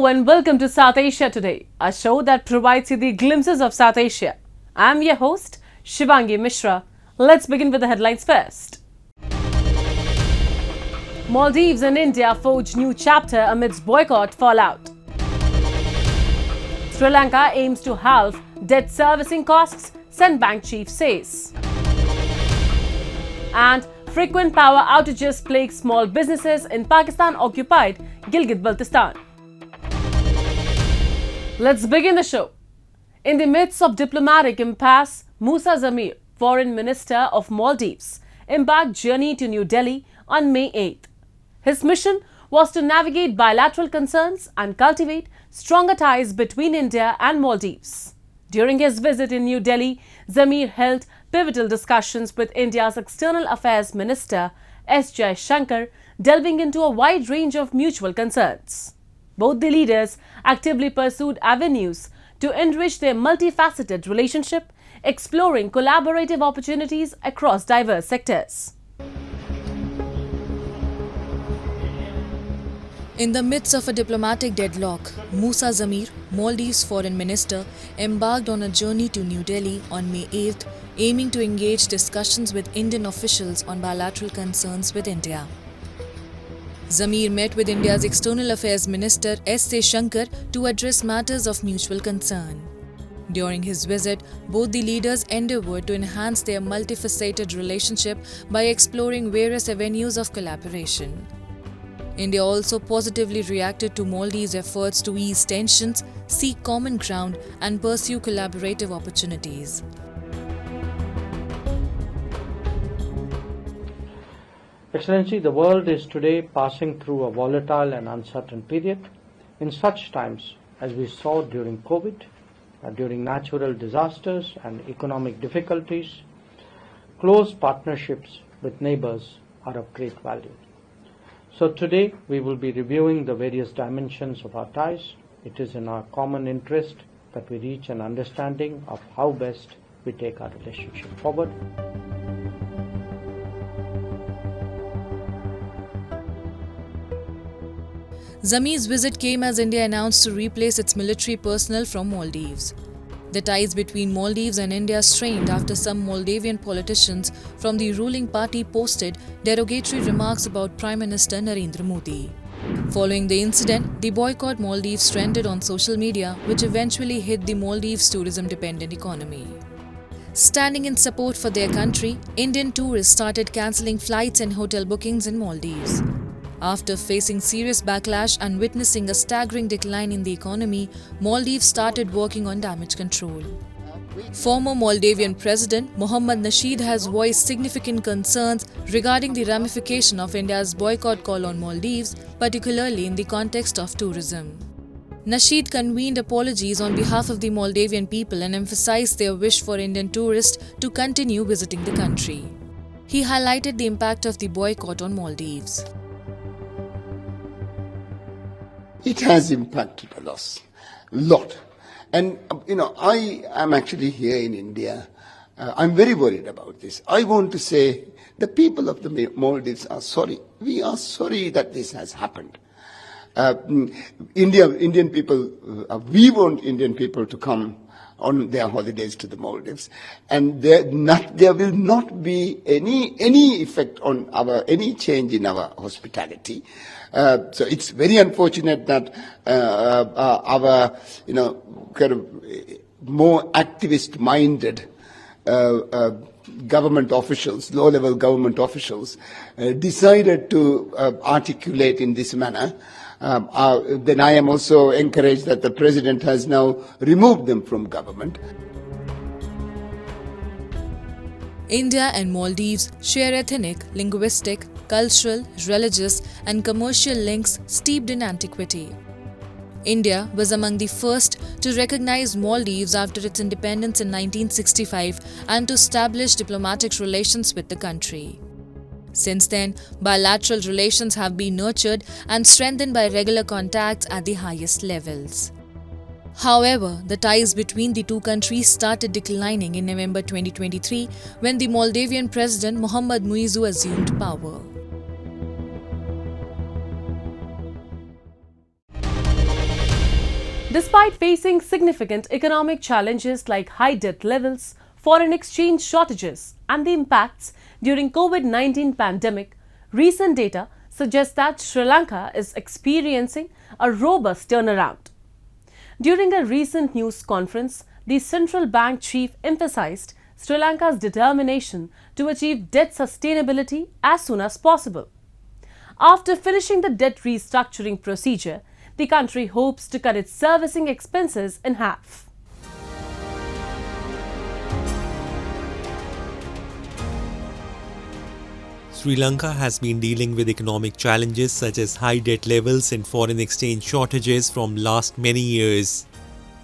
Hello and welcome to South Asia Today, a show that provides you the glimpses of South Asia. I'm your host, Shivangi Mishra. Let's begin with the headlines first. Maldives and India forge new chapter amidst boycott fallout. Sri Lanka aims to halve debt servicing costs, Central Bank chief says. And frequent power outages plague small businesses in Pakistan-occupied Gilgit-Baltistan. Let's begin the show. In the midst of diplomatic impasse, Musa Zamir, Foreign Minister of Maldives, embarked journey to New Delhi on May 8th. His mission was to navigate bilateral concerns and cultivate stronger ties between India and Maldives. During his visit in New Delhi, Zamir held pivotal discussions with India's External Affairs Minister S. Jaishankar, delving into a wide range of mutual concerns. Both the leaders actively pursued avenues to enrich their multifaceted relationship, exploring collaborative opportunities across diverse sectors. In the midst of a diplomatic deadlock, Musa Zamir, Maldives Foreign Minister, embarked on a journey to New Delhi on May 8th, aiming to engage discussions with Indian officials on bilateral concerns with India. Zamir met with India's External Affairs Minister S. Jaishankar to address matters of mutual concern. During his visit, both the leaders endeavored to enhance their multifaceted relationship by exploring various avenues of collaboration. India also positively reacted to Maldives' efforts to ease tensions, seek common ground, and pursue collaborative opportunities. Excellency, the world is today passing through a volatile and uncertain period. In such times, as we saw during COVID, during natural disasters and economic difficulties, close partnerships with neighbors are of great value. So today we will be reviewing the various dimensions of our ties. It is in our common interest that we reach an understanding of how best we take our relationship forward. Zamir's visit came as India announced to replace its military personnel from Maldives. The ties between Maldives and India strained after some Moldavian politicians from the ruling party posted derogatory remarks about Prime Minister Narendra Modi. Following the incident, the boycott Maldives trended on social media, which eventually hit the Maldives' tourism-dependent economy. Standing in support for their country, Indian tourists started cancelling flights and hotel bookings in Maldives. After facing serious backlash and witnessing a staggering decline in the economy, Maldives started working on damage control. Former Moldavian President Mohammad Nasheed has voiced significant concerns regarding the ramification of India's boycott call on Maldives, particularly in the context of tourism. Nasheed convened apologies on behalf of the Moldavian people and emphasized their wish for Indian tourists to continue visiting the country. He highlighted the impact of the boycott on Maldives. It has impacted a lot. And, I am actually here in India. I'm very worried about this. I want to say the people of the Maldives are sorry. We are sorry that this has happened. Indian people, we want Indian people to come on their holidays to the Maldives, and there will not be any effect on any change in our hospitality. So it's very unfortunate that our kind of more activist-minded government officials, low-level government officials, decided to articulate in this manner. Then I am also encouraged that the President has now removed them from government. India and Maldives share ethnic, linguistic, cultural, religious, and commercial links steeped in antiquity. India was among the first to recognize Maldives after its independence in 1965 and to establish diplomatic relations with the country. Since then, bilateral relations have been nurtured and strengthened by regular contacts at the highest levels. However, the ties between the two countries started declining in November 2023 when the Moldavian President Mohammad Muizu assumed power. Despite facing significant economic challenges like high debt levels, foreign exchange shortages, and the impacts during COVID-19 pandemic, recent data suggests that Sri Lanka is experiencing a robust turnaround. During a recent news conference, the central bank chief emphasized Sri Lanka's determination to achieve debt sustainability as soon as possible. After finishing the debt restructuring procedure, the country hopes to cut its servicing expenses in half. Sri Lanka has been dealing with economic challenges such as high debt levels and foreign exchange shortages from last many years.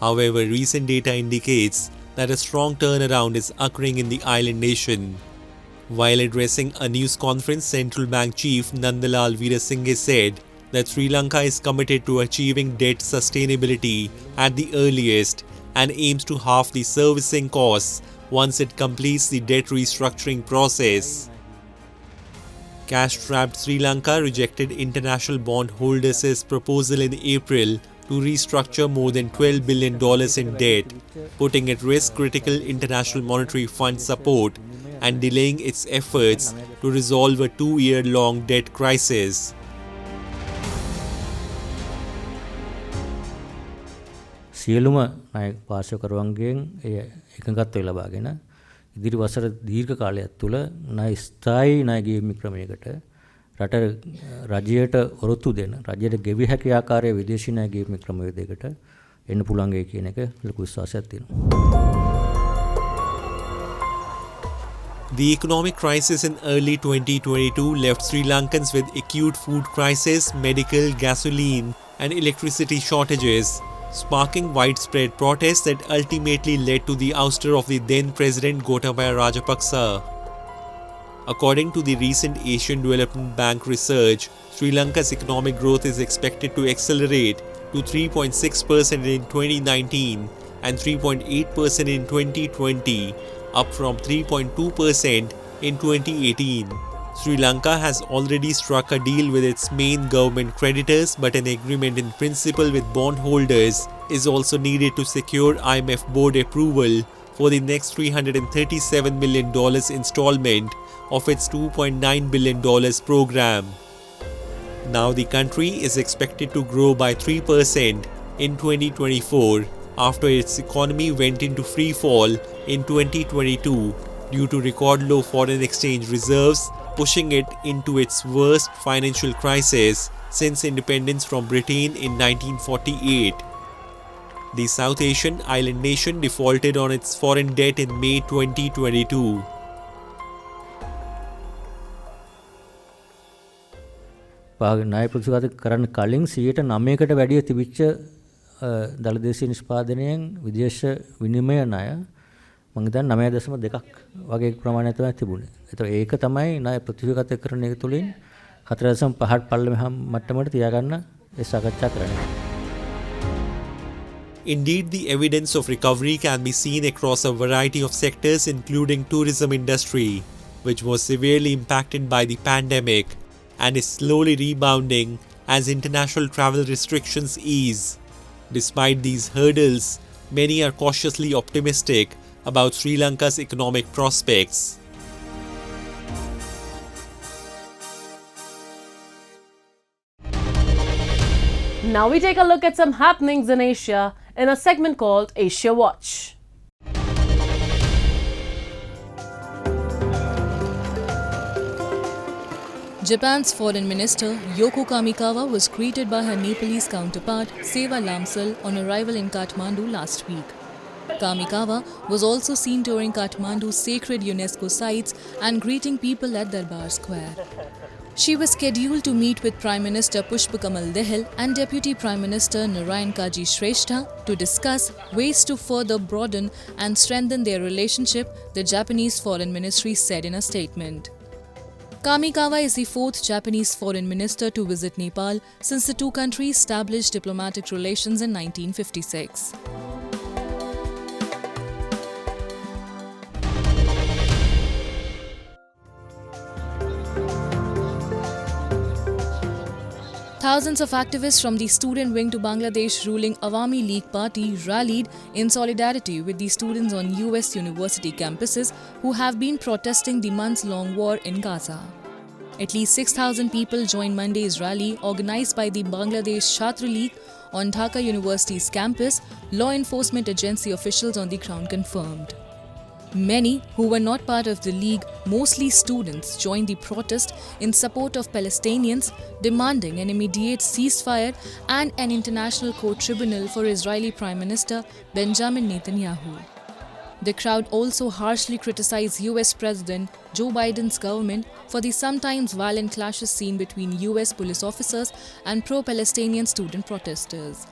However, recent data indicates that a strong turnaround is occurring in the island nation. While addressing a news conference, Central Bank Chief Nandalal Veerasinghe said that Sri Lanka is committed to achieving debt sustainability at the earliest and aims to halve the servicing costs once it completes the debt restructuring process. Cash-strapped Sri Lanka rejected international bondholders' proposal in April to restructure more than $12 billion in debt, putting at risk critical International Monetary Fund support and delaying its efforts to resolve a 2-year-long debt crisis. සියලුම ණය පාර්ශ්වකරුවන්ගෙන් එකඟත්වය ලබාගෙන ඉදිරි වසර දීර්ඝ කාලයක් තුළ ණය ස්ථායී ණය ගෙවීම් ක්‍රමයකට රජයට ඔරොත්තු දෙන රජයට ගෙවිය හැකි ආකාරයේ විදේශී ණය ගෙවීම් ක්‍රමවේදයකට එන්න පුළුවන් වෙයි කියන එක ලොකු විශ්වාසයක් තියෙනවා. The economic crisis in early 2022 left Sri Lankans with acute food crisis, medical, gasoline and electricity shortages, sparking widespread protests that ultimately led to the ouster of the then President Gotabaya Rajapaksa. According to the recent Asian Development Bank research, Sri Lanka's economic growth is expected to accelerate to 3.6% in 2019 and 3.8% in 2020, up from 3.2% in 2018. Sri Lanka has already struck a deal with its main government creditors, but an agreement in principle with bondholders is also needed to secure IMF board approval for the next $337 million installment of its $2.9 billion program. Now the country is expected to grow by 3% in 2024 after its economy went into free fall in 2022 due to record low foreign exchange reserves, pushing it into its worst financial crisis since independence from Britain in 1948. The South Asian island nation defaulted on its foreign debt in May 2022. ණය ප්‍රතිශත කරන්න කලින් 9%කට වැඩිය තිබිච්ච දළදේශීය නිෂ්පාදනයෙන් විදේශ විනිමය ණය මම හිතන්නේ 9.2ක් වගේ ප්‍රමාණයක් තමයි තිබුණේ. ඒතකොට ඒක තමයි ණය ප්‍රතිශතකරණ එක තුලින් 4.5 පල්ලෙහා මට්ටමකට තියාගන්න ඒ සාකච්ඡා කරන්නේ. Indeed, the evidence of recovery can be seen across a variety of sectors including tourism industry, which was severely impacted by the pandemic and is slowly rebounding as international travel restrictions ease. Despite these hurdles, many are cautiously optimistic about Sri Lanka's economic prospects. Now we take a look at some happenings in Asia in a segment called Asia Watch. Japan's Foreign Minister Yoko Kamikawa was greeted by her Nepalese counterpart Seva Lamsal on arrival in Kathmandu last week. Kamikawa was also seen touring Kathmandu's sacred UNESCO sites and greeting people at Darbar Square. She was scheduled to meet with Prime Minister Pushpakamal Dahal and Deputy Prime Minister Narayan Kaji Shrestha to discuss ways to further broaden and strengthen their relationship, the Japanese Foreign Ministry said in a statement. Kamikawa is the fourth Japanese foreign minister to visit Nepal since the two countries established diplomatic relations in 1956. Thousands of activists from the student wing to Bangladesh ruling Awami League Party rallied in solidarity with the students on US university campuses who have been protesting the months-long war in Gaza. At least 6,000 people joined Monday's rally organized by the Bangladesh Chhatra League on Dhaka University's campus, law enforcement agency officials on the ground confirmed. Many who were not part of the league, mostly students, joined the protest in support of Palestinians, demanding an immediate ceasefire and an international court tribunal for Israeli Prime Minister Benjamin Netanyahu. The crowd also harshly criticized US President Joe Biden's government for the sometimes violent clashes seen between US police officers and pro-Palestinian student protesters.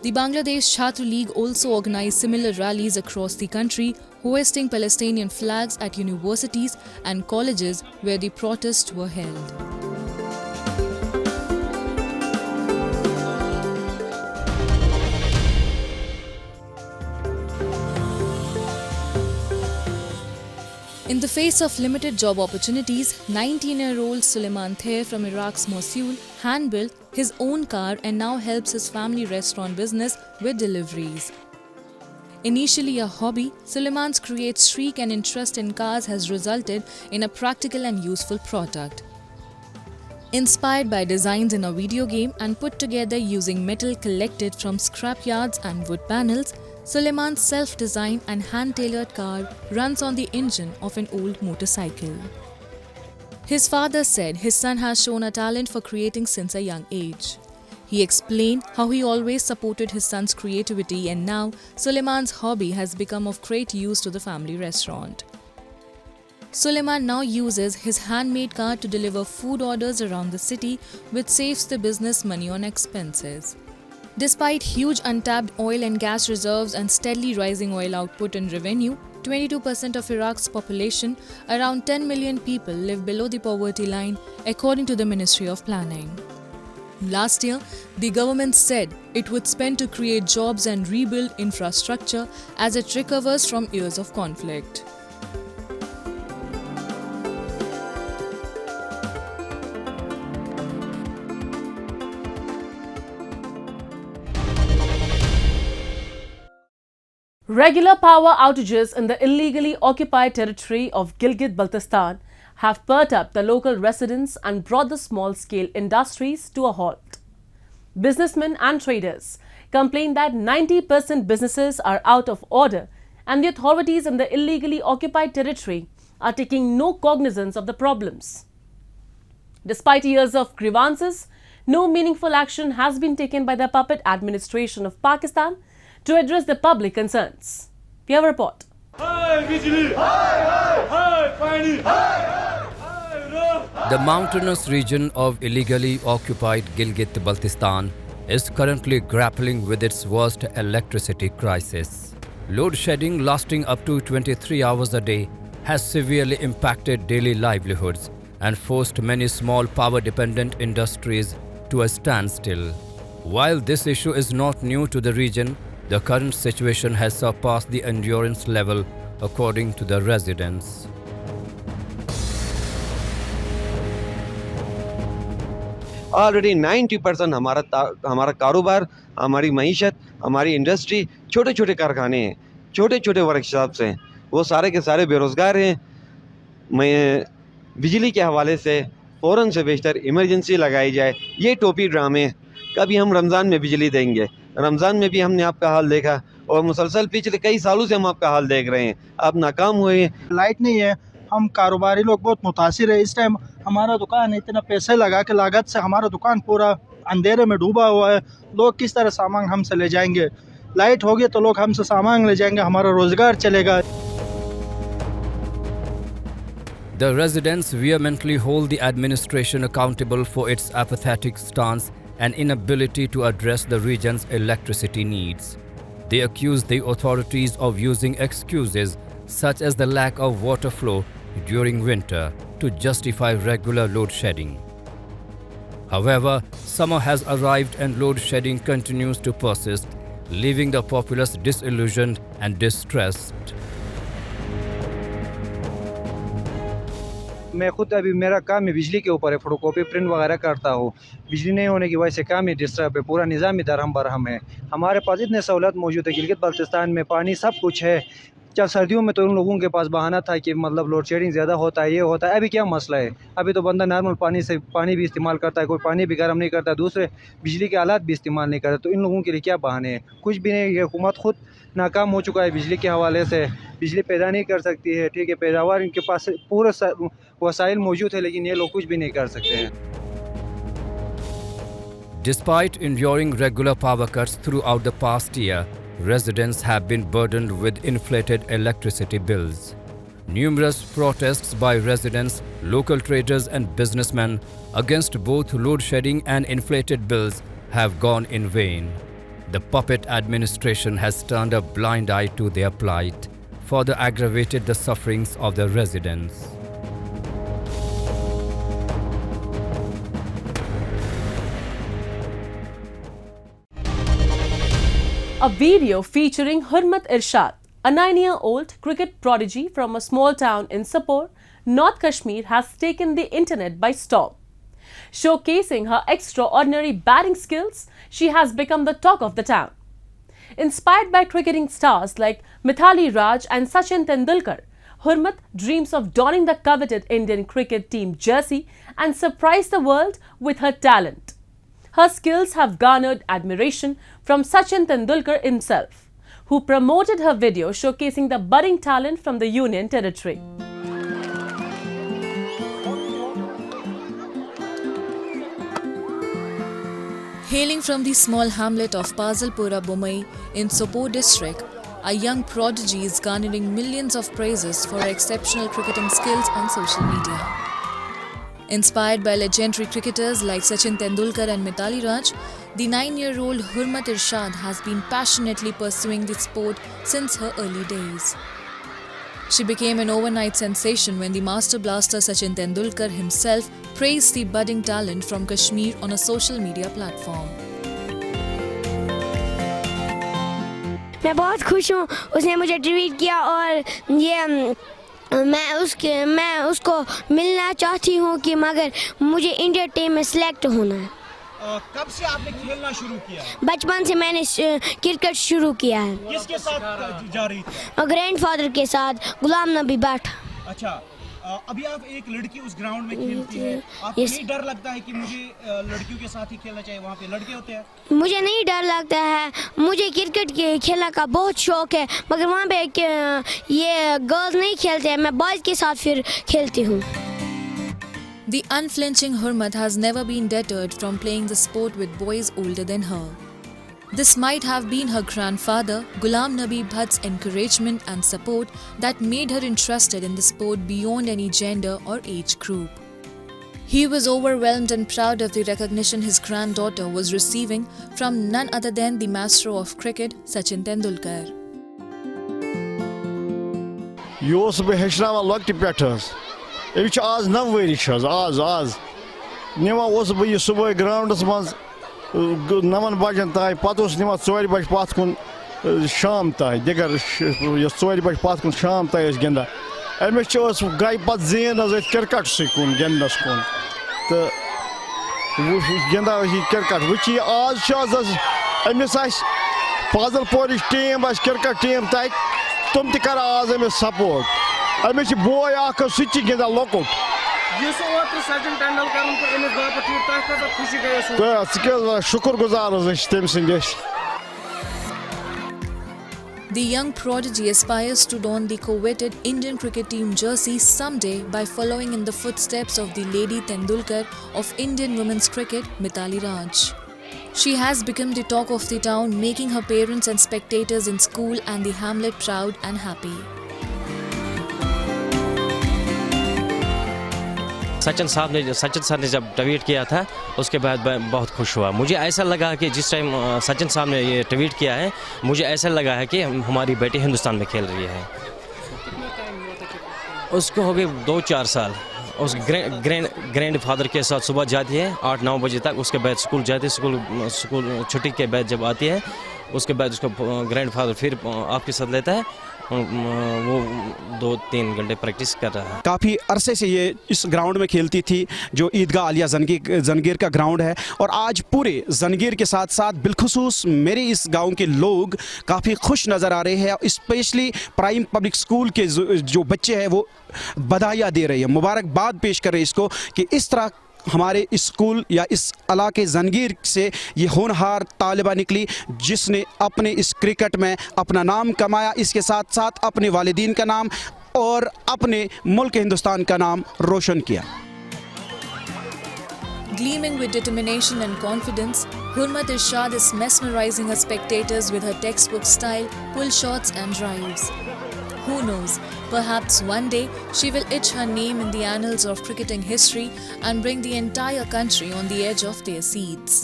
The Bangladesh Chhatra League also organized similar rallies across the country, hoisting Palestinian flags at universities and colleges where the protests were held. In the face of limited job opportunities, 19-year-old Suleiman Thair from Iraq's Mosul hand-built his own car and now helps his family restaurant business with deliveries. Initially a hobby, Suleiman's creative streak and interest in cars has resulted in a practical and useful product. Inspired by designs in a video game and put together using metal collected from scrapyards and wood panels, Suleiman's self-designed and hand-tailored car runs on the engine of an old motorcycle. His father said his son has shown a talent for creating since a young age. He explained how he always supported his son's creativity and now Suleiman's hobby has become of great use to the family restaurant. Suleiman now uses his handmade car to deliver food orders around the city, which saves the business money on expenses. Despite huge untapped oil and gas reserves and steadily rising oil output and revenue, 22% of Iraq's population, around 10 million people, live below the poverty line, according to the Ministry of Planning. Last year, the government said it would spend to create jobs and rebuild infrastructure as it recovers from years of conflict. Regular power outages in the illegally occupied territory of Gilgit-Baltistan have spurred up the local residents and brought the small-scale industries to a halt. Businessmen and traders complain that 90% businesses are out of order and the authorities in the illegally occupied territory are taking no cognizance of the problems. Despite years of grievances, no meaningful action has been taken by the puppet administration of Pakistan to address the public concerns. We have a report. The mountainous region of illegally occupied Gilgit-Baltistan is currently grappling with its worst electricity crisis. Load shedding lasting up to 23 hours a day has severely impacted daily livelihoods and forced many small power-dependent industries to a standstill. While this issue is not new to the region, the current situation has surpassed the endurance level, according to the residents. Already 90% हमारा कारोबार, हमारी मईशत, हमारी industry छोटे छोटे कारखाने हैं, छोटे छोटे वर्कशॉप्स हैं, वो सारे के सारे बेरोज़गार हैं। मैं बिजली के हवाले से फ़ौरन से बेशतर इमरजेंसी लगाई जाए। ये टोपी ड्रामे, कभी हम रमज़ान में बिजली देंगे, रमज़ान में भी हमने आपका हाल देखा और मुसलसल पिछले कई सालों से हम आपका हाल देख रहे हैं, आप नाकाम हुए। लाइट नहीं है, हम कारोबारी लोग बहुत मुतासिर है। इस टाइम हमारा दुकान इतना पैसे लगा के लागत से हमारा दुकान पूरा अंधेरे में डूबा हुआ है। लोग किस तरह सामान हमसे ले जाएंगे? लाइट होगी तो लोग हमसे सामान ले जाएंगे, हमारा रोजगार चलेगा। The residents vehemently hold the administration accountable for its apathetic stance and inability to address the region's electricity needs. They accuse the authorities of using excuses such as the lack of water flow during winter to justify regular load shedding. However, summer has arrived and load shedding continues to persist, leaving the populace disillusioned and distressed. मैं खुद अभी मेरा काम है बिजली के ऊपर है, फोटोकॉपी प्रिंट वगैरह करता हूँ। बिजली नहीं होने की वजह से काम ही डिस्टर्ब है, पूरा निज़ाम ही दरहम बरहम है। हमारे पास इतने सहूलत मौजूद है गिलगित बल्तिस्तान में, पानी सब कुछ है। चल सर्दियों में तो उन लोगों के पास बहाना था कि मतलब लोड शेडिंग ज़्यादा होता है, ये होता है। अभी क्या मसला है, अभी तो बंदा नॉर्मल पानी से पानी भी इस्तेमाल करता है, कोई पानी भी गर्म नहीं करता, दूसरे बिजली के आलात भी इस्तेमाल नहीं करता। तो इन लोगों के लिए क्या बहाने हैं, कुछ भी नहीं। ये हुकूमत खुद नाकाम हो चुका है बिजली के हवाले से, बिजली पैदा नहीं कर सकती है। ठीक है, पैदावार इनके पास पूरे वसाइल मौजूद है, लेकिन ये लोग कुछ भी नहीं कर सकते हैं। Despite enduring regular power cuts throughout the past year, residents have been burdened with inflated electricity bills. Numerous protests by residents, local traders and businessmen against both load shedding and inflated bills have gone in vain. The puppet administration has turned a blind eye to their plight, further aggravated the sufferings of the residents. A video featuring Hurmat Irshad, a 9-year-old cricket prodigy from a small town in Sapor, North Kashmir, has taken the internet by storm. Showcasing her extraordinary batting skills, she has become the talk of the town. Inspired by cricketing stars like Mithali Raj and Sachin Tendulkar, Hurmat dreams of donning the coveted Indian cricket team jersey and surprise the world with her talent. Her skills have garnered admiration from Sachin Tendulkar himself, who promoted her video showcasing the budding talent from the Union Territory. Hailing from the small hamlet of Pazalpura Bomai in Sopore district, a young prodigy is garnering millions of praises for her exceptional cricketing skills on social media. Inspired by legendary cricketers like Sachin Tendulkar and Mithali Raj, the 9-year-old Hurmat Irshad has been passionately pursuing the sport since her early days. She became an overnight sensation when the master blaster Sachin Tendulkar himself praised the budding talent from Kashmir on a social media platform. मैं बहुत खुश हूँ, उसने मुझे tweet किया और ये मैं उसको मिलना चाहती हूँ कि मगर मुझे इंडिया टीम में सिलेक्ट होना है। कब से आपने खेलना शुरू किया? बचपन से मैंने क्रिकेट शुरू किया है। किसके साथ जा रही थी? ग्रैंडफादर के साथ, गुलाम नबी भट्ट। अच्छा, अभी आप एक लड़की उस ग्राउंड में खेलती है, आपको नहीं डर लगता है कि मुझे लड़कियों के साथ ही खेलना चाहिए, वहाँ पे लड़के होते हैं? मुझे नहीं डर लगता है, मुझे क्रिकेट के खेलने का बहुत शौक है, मगर वहाँ पे ये गर्ल्स नहीं खेलते हैं, मैं बॉयज़ के साथ फिर खेलती हूँ। The unflinching Hurmat has never been deterred from playing the sport with boys older than her. This might have been her grandfather, Gulam Nabi Bhatt's encouragement and support that made her interested in the sport beyond any gender or age group. He was overwhelmed and proud of the recognition his granddaughter was receiving from none other than the master of cricket, Sachin Tendulkar. Yos be hechnavan lokti petas. Evi az 9 vari chaz az. Nima os be subah groundas mans 9 bajan tai patos nima 4 baj pat kun sham tai digar yos 4 baj pat kun sham tai es genda. Emis chos gai pat zin az cricket sikun gendas kun. Te genda hi cricket vichi az chaz az emis as Pazalpur team as cricket team tai tum te kar az emis support. Emis boy akh suchi genda lokot. Yus otur Sachin Tendulkar ko emis bapat tirta ka khushi gayesu. Te skill shukurguzar az temsindesh. The young prodigy aspires to don the coveted Indian cricket team jersey someday by following in the footsteps of the Lady Tendulkar of Indian women's cricket, Mithali Raj. She has become the talk of the town, making her parents and spectators in school and the hamlet proud and happy. Sachin साहब ने जब tweet किया था उसके बाद मैं बहुत खुश हुआ। मुझे ऐसा लगा कि जिस टाइम सचिन साहब ने ये ट्वीट किया है, मुझे ऐसा लगा है कि हमारी बेटी हिंदुस्तान में खेल रही है। उसको हो गए 2-4 साल। उस ग्रैंड फादर के साथ सुबह जाती है 8-9 बजे तक, उसके बाद स्कूल जाती है। स्कूल छुट्टी के बाद जब आती है उसके बाद उसको ग्रैंड फादर फिर आपके साथ लेता है वो 2-3 घंटे प्रैक्टिस कर रहा है। काफ़ी अरसे से ये इस ग्राउंड में खेलती थी, जो ईदगाह आलिया जंगीर का ग्राउंड है। और आज पूरे जंगीर के साथ साथ बिलखुसूस मेरे इस गांव के लोग काफ़ी खुश नज़र आ रहे हैं। स्पेशली प्राइम पब्लिक स्कूल के जो बच्चे हैं वो बधाइयाँ दे रहे हैं, मुबारकबाद पेश कर रहे हैं इसको कि इस तरह हमारे स्कूल या इस इलाके जंगीर से ये होनहार तालिबा निकली जिसने अपने इस क्रिकेट में अपना नाम कमाया, इसके साथ साथ अपने वालिदीन का नाम और अपने मुल्क हिंदुस्तान का नाम रोशन किया। Gleaming with determination and confidence, Hurmat Irshad is mesmerizing her spectators with her textbook style, pull shots and drives. Who knows, perhaps one day she will etch her name in the annals of cricketing history and bring the entire country on the edge of their seats.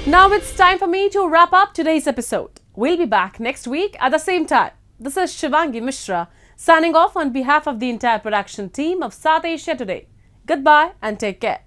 Now it's time for me to wrap up today's episode. We'll be back next week at the same time. This is Shivangi Mishra signing off on behalf of the entire production team of South Asia Today. Goodbye and take care.